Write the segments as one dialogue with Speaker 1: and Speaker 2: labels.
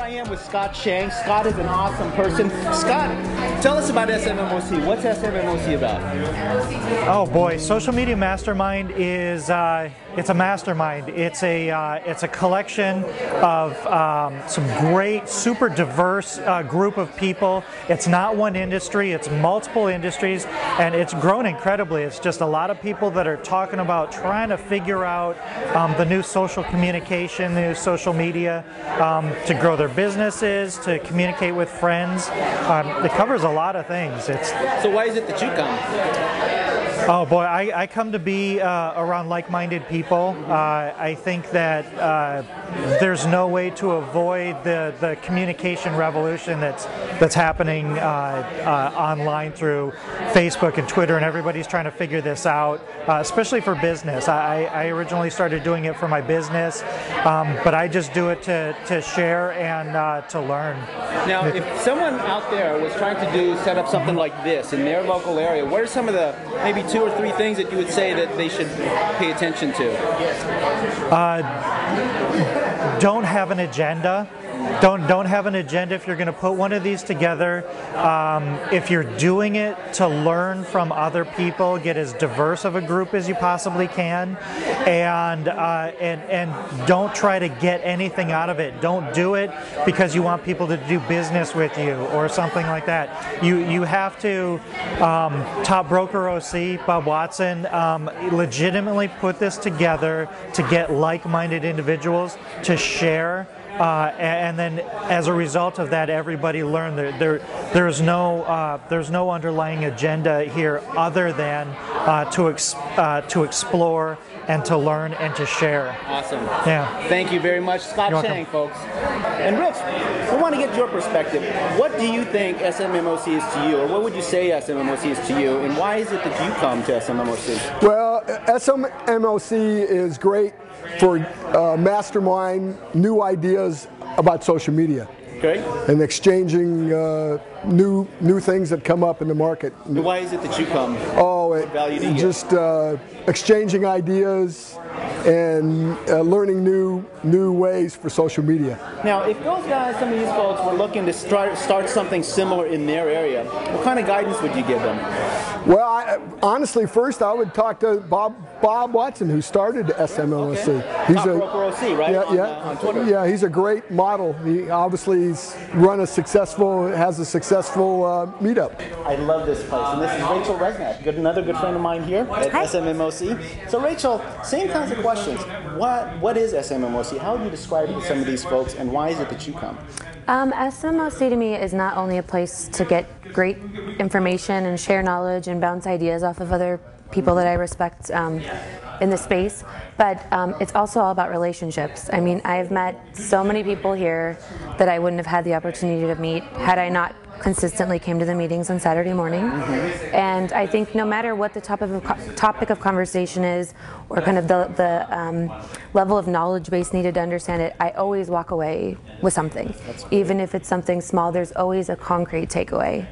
Speaker 1: I am with Scott Chang. Scott is an awesome person. Scott, tell us about SMMOC. What's SMMOC about?
Speaker 2: Oh boy, Social Media Mastermind is it's a mastermind. It's a collection of some great, super diverse group of people. It's not one industry, it's multiple industries, and it's grown incredibly. It's just a lot of people that are talking about trying to figure out the new social communication, the new social media, to grow their businesses, to communicate with friends. It covers a lot of things.
Speaker 1: So why is it that you come?
Speaker 2: Oh boy, I come to be around like-minded people. I think that there's no way to avoid the communication revolution that's happening online through Facebook and Twitter, and everybody's trying to figure this out, especially for business. I originally started doing it for my business, but I just do it to share and to learn.
Speaker 1: Now, if someone out there was trying to set up something like this in their local area, what are some of the maybe 2 or 3 things that you would say that they should pay attention to?
Speaker 2: Don't have an agenda. Don't have an agenda if you're going to put one of these together. If you're doing it to learn from other people, get as diverse of a group as you possibly can, and don't try to get anything out of it. Don't do it because you want people to do business with you or something like that. You have to, top broker OC, Bob Watson, legitimately put this together to get like-minded individuals to share. And then, as a result of that, everybody learned. There's no underlying agenda here other than to explore and to learn and to share.
Speaker 1: Awesome.
Speaker 2: Yeah.
Speaker 1: Thank you very much, Scott Chang, folks. And Rich, we want to get your perspective. What do you think SMMOC is to you, or what would you say SMMOC is to you, and why is it that you come to SMMOC?
Speaker 3: Well, SMMOC is great for mastermind, new ideas about social media.
Speaker 1: Okay.
Speaker 3: And exchanging new things that come up in the market.
Speaker 1: And why is it that you come?
Speaker 3: Oh, just exchanging ideas and learning new ways for social media.
Speaker 1: Now, if those guys, some of these folks, were looking to start something similar in their area, what kind of guidance would you give them?
Speaker 3: Well, honestly, first I would talk to Bob Watson, who started SMMOC.
Speaker 1: Okay.
Speaker 3: He's
Speaker 1: Top broker OC, right? On Twitter.
Speaker 3: Yeah, he's a great model. He obviously has a successful meetup.
Speaker 1: I love this place, and this is Rachel Resnack, another good friend of mine here at SMMOC. So Rachel, same kinds of questions. What is SMMOC? How would you describe it to some of these folks, and why is it that you come?
Speaker 4: SMMOC to me is not only a place to get great information and share knowledge and bounce ideas off of other people that I respect in the space, but it's also all about relationships. I mean, I've met so many people here that I wouldn't have had the opportunity to meet had I not consistently came to the meetings on Saturday morning. And I think no matter what the topic of conversation is, or kind of the level of knowledge base needed to understand it, I always walk away with something. Even if it's something small, there's always a concrete takeaway,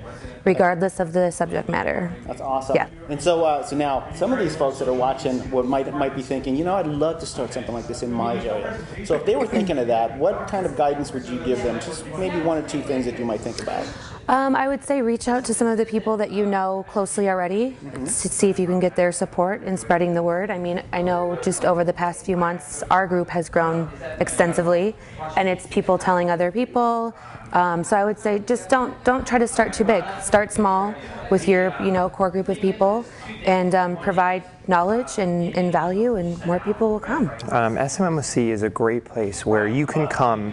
Speaker 4: regardless of the subject matter.
Speaker 1: That's awesome. Yeah. And so now, some of these folks that are watching might be thinking, you know, I'd love to start something like this in my area. So if they were thinking of that, what kind of guidance would you give them? Just maybe 1 or 2 things that you might think about.
Speaker 4: I would say reach out to some of the people that you know closely already to see if you can get their support in spreading the word. I mean, I know just over the past few months, our group has grown extensively, and it's people telling other people. So I would say just don't try to start too big. Start small with your core group of people, and provide knowledge and value, and more people will come.
Speaker 5: SMMOC is a great place where you can come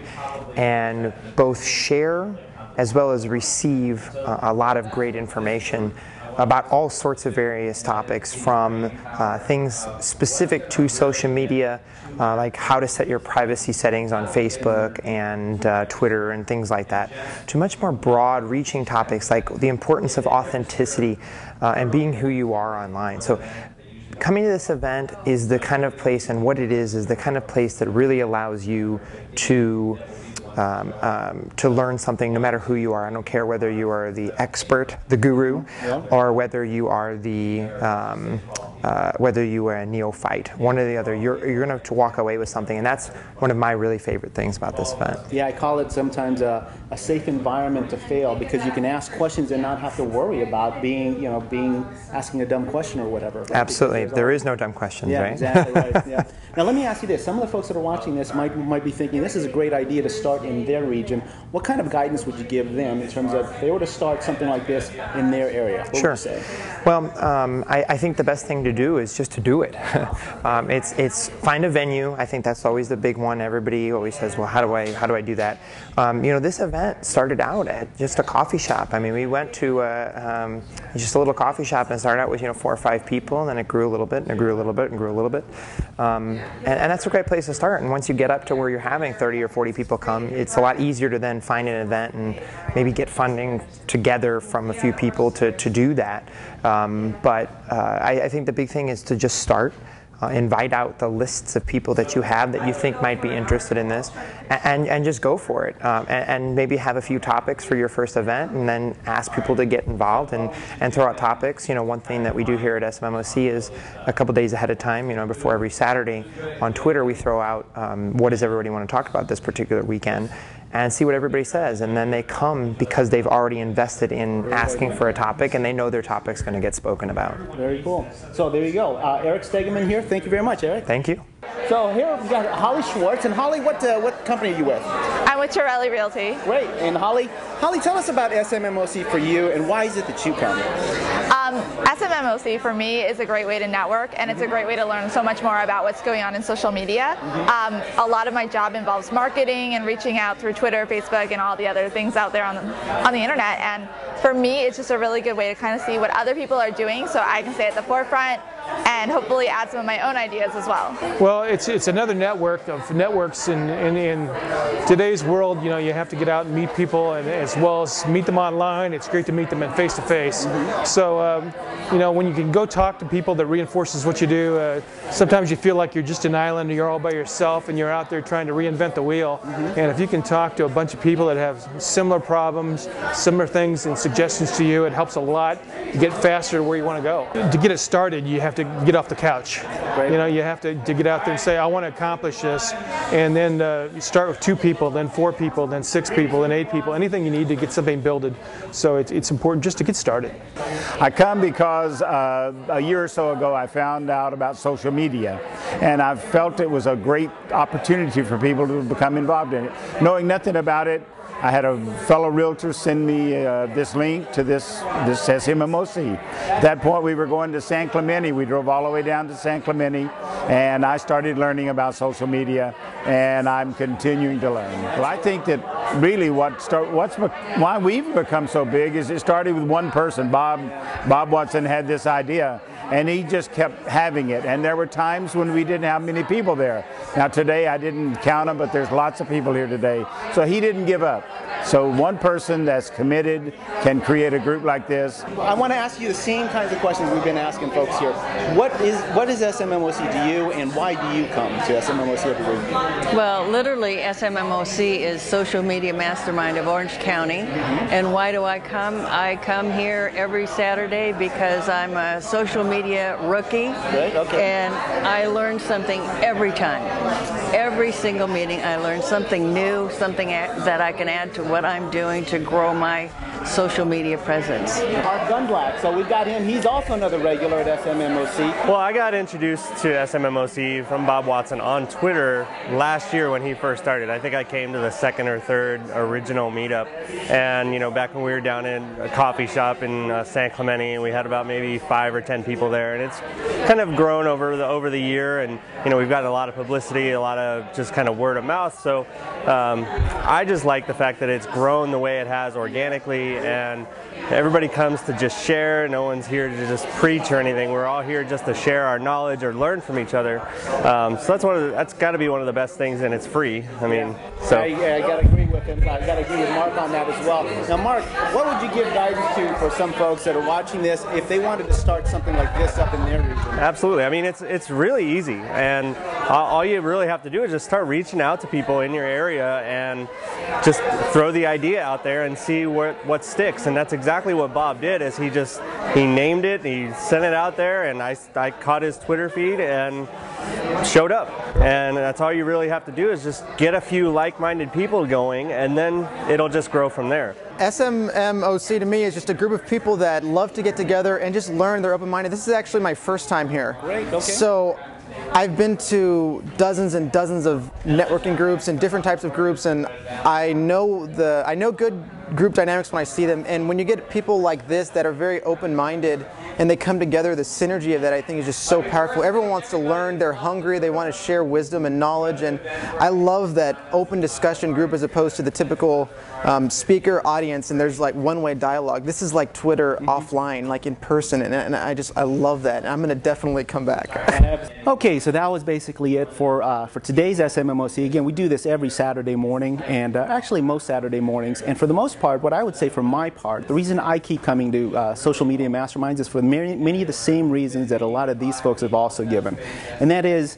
Speaker 5: and both share as well as receive a lot of great information about all sorts of various topics, from things specific to social media, like how to set your privacy settings on Facebook and Twitter and things like that, to much more broad-reaching topics like the importance of authenticity and being who you are online. So coming to this event is the kind of place, and what it is the kind of place that really allows you to learn something no matter who you are. I don't care whether you are the expert, the guru, or whether you are the whether you are a neophyte, one or the other, you're going to walk away with something, and that's one of my really favorite things about this event.
Speaker 1: Yeah, I call it sometimes a safe environment to fail, because you can ask questions and not have to worry about asking a dumb question or whatever. Right?
Speaker 5: Absolutely, there is no dumb questions,
Speaker 1: yeah,
Speaker 5: right?
Speaker 1: Exactly right. Yeah. Now let me ask you this: some of the folks that are watching this might be thinking this is a great idea to start in their region. What kind of guidance would you give them in terms of if they were to start something like this in their area? What
Speaker 5: Sure.
Speaker 1: would you say?
Speaker 5: Well, I think the best thing to do is just to do it. It's find a venue. I think that's always the big one. Everybody always says, well, how do I do that? This event started out at just a coffee shop. I mean, we went to just a little coffee shop and started out with 4 or 5 people, and then it grew a little bit, and it grew a little bit, and grew a little bit. And that's a great place to start. And once you get up to where you're having 30 or 40 people come, it's a lot easier to then find an event and maybe get funding together from a few people to do that. But I think the big thing is to just start. Invite out the lists of people that you have that you think might be interested in this, and just go for it. And maybe have a few topics for your first event, and then ask people to get involved and throw out topics. One thing that we do here at SMMOC is a couple days ahead of time, before every Saturday on Twitter, we throw out what does everybody want to talk about this particular weekend, and see what everybody says, and then they come because they've already invested in asking for a topic, and they know their topic's going to get spoken about.
Speaker 1: Very cool. So there you go. Eric Stegeman here. Thank you very much, Eric.
Speaker 5: Thank you.
Speaker 1: So here we've got Holly Schwartz. And Holly, what company are you with?
Speaker 6: I'm with Torelli Realty.
Speaker 1: Great. And Holly, tell us about SMMOC for you, and why is it that you come?
Speaker 6: SMMOC for me is a great way to network, and it's a great way to learn so much more about what's going on in social media. A lot of my job involves marketing and reaching out through Twitter, Facebook, and all the other things out there on the internet. And for me, it's just a really good way to kind of see what other people are doing, so I can stay at the forefront and hopefully add some of my own ideas as well.
Speaker 7: Well, it's another network of networks in today's world. You have to get out and meet people, and as well as meet them online. It's great to meet them face to face. So when you can go talk to people, that reinforces what you do. Sometimes you feel like you're just an island, and you're all by yourself, and you're out there trying to reinvent the wheel. And if you can talk to a bunch of people that have similar problems, similar things, and suggestions to you, it helps a lot to get faster to where you want to go. To get it started, you have to get off the couch.
Speaker 1: Right.
Speaker 7: You have to get out there and say, I want to accomplish this, and then you start with 2 people, then 4 people, then 6 people, then 8 people, anything you need to get something builded. So it's important just to get started.
Speaker 8: I come because a year or so ago I found out about social media, and I felt it was a great opportunity for people to become involved in it. Knowing nothing about it, I had a fellow realtor send me this link to this SMMOC. At that point, we were going to San Clemente. We drove all the way down to San Clemente, and I started learning about social media, and I'm continuing to learn. Well, I think that really why we've become so big is it started with one person. Bob Watson had this idea, and he just kept having it. And there were times when we didn't have many people there. Now today, I didn't count them, but there's lots of people here today. So he didn't give up. So one person that's committed can create a group like this.
Speaker 1: I want to ask you the same kinds of questions we've been asking folks here. What is SMMOC to you, and why do you come to SMMOC every week?
Speaker 9: Well, literally, SMMOC is Social Media Mastermind of Orange County. And why do I come? I come here every Saturday because I'm a social media rookie.
Speaker 1: Great, okay.
Speaker 9: And I learn something every time. Every single meeting I learn something new, something that I can add to what I'm doing to grow my social media presence.
Speaker 1: Mark Gunblack, so we've got him. He's also another regular at SMMOC.
Speaker 10: Well, I got introduced to SMMOC from Bob Watson on Twitter last year when he first started. I think I came to the 2nd or 3rd original meetup, and back when we were down in a coffee shop in San Clemente, and we had about maybe 5 or 10 people there, and it's kind of grown over the year, and we've got a lot of publicity, a lot of just kind of word of mouth. So I just like the fact that it's grown the way it has organically, and everybody comes to just share. No one's here to just preach or anything. We're all here just to share our knowledge or learn from each other. So that's got to be one of the best things, and it's free. I mean, so
Speaker 1: I got to agree with and I got to agree with Mark on that as well. Now, Mark, what would you give guidance to for some folks that are watching this if they wanted to start something like this up in their region?
Speaker 10: Absolutely. I mean, it's really easy, and all you really have to do is just start reaching out to people in your area and just throw the idea out there and see what sticks. And that's exactly what Bob did. Is he named it, he sent it out there, and I caught his Twitter feed and showed up. And that's all you really have to do is just get a few like-minded people going, and then it'll just grow from there.
Speaker 11: SMMOC to me is just a group of people that love to get together and just learn. They're open-minded. This is actually my first time here.
Speaker 1: Great, okay.
Speaker 11: So I've been to dozens and dozens of networking groups and different types of groups, and I know good group dynamics when I see them. And when you get people like this that are very open-minded and they come together, the synergy of that I think is just so powerful. Everyone wants to learn, they're hungry, they want to share wisdom and knowledge, and I love that open discussion group as opposed to the typical speaker audience and there's like one-way dialogue. This is like Twitter offline, like in person, and I love that. I'm going to definitely come back.
Speaker 1: Okay, so that was basically it for today's SMMOC. Again, we do this every Saturday morning, and actually most Saturday mornings. And for the most part, what I would say for my part, the reason I keep coming to social media masterminds is for many of the same reasons that a lot of these folks have also given. And that is,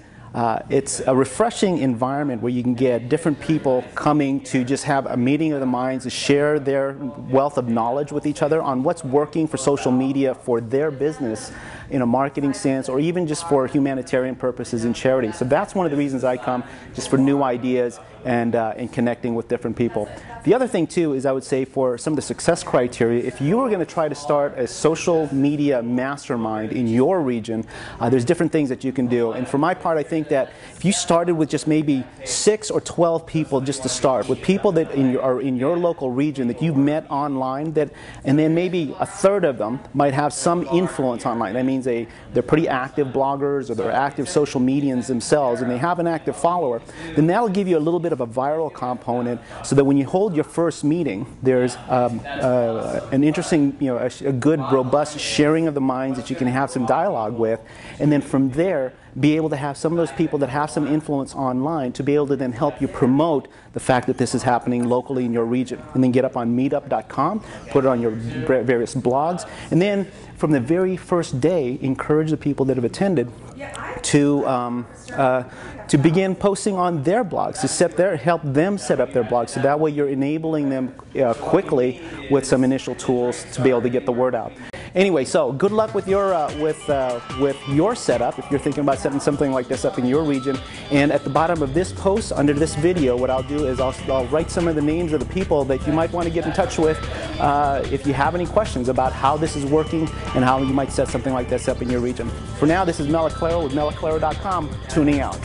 Speaker 1: it's a refreshing environment where you can get different people coming to just have a meeting of the minds to share their wealth of knowledge with each other on what's working for social media for their business in a marketing sense, or even just for humanitarian purposes and charity. So that's one of the reasons I come, just for new ideas and connecting with different people. The other thing too is I would say for some of the success criteria, if you were going to try to start a social media mastermind in your region, there's different things that you can do. And for my part, I think that if you started with just maybe 6 or 12 people just to start, with people that are in your local region that you've met online, and then maybe a third of them might have some influence online. That means they're pretty active bloggers or they're active social medians themselves and they have an active follower, then that'll give you a little bit of a viral component so that when you hold your first meeting, there's an interesting, a good, robust sharing of the minds that you can have some dialogue with, and then from there, be able to have some of those people that have some influence online to be able to then help you promote the fact that this is happening locally in your region. And then get up on meetup.com, put it on your various blogs, and then from the very first day, encourage the people that have attended to begin posting on their blogs, to help them set up their blogs. So that way you're enabling them quickly with some initial tools to be able to get the word out. Anyway, so good luck with your setup if you're thinking about setting something like this up in your region. And at the bottom of this post, under this video, what I'll do is I'll write some of the names of the people that you might want to get in touch with if you have any questions about how this is working and how you might set something like this up in your region. For now, this is Melaclaro with melaclaro.com, tuning out.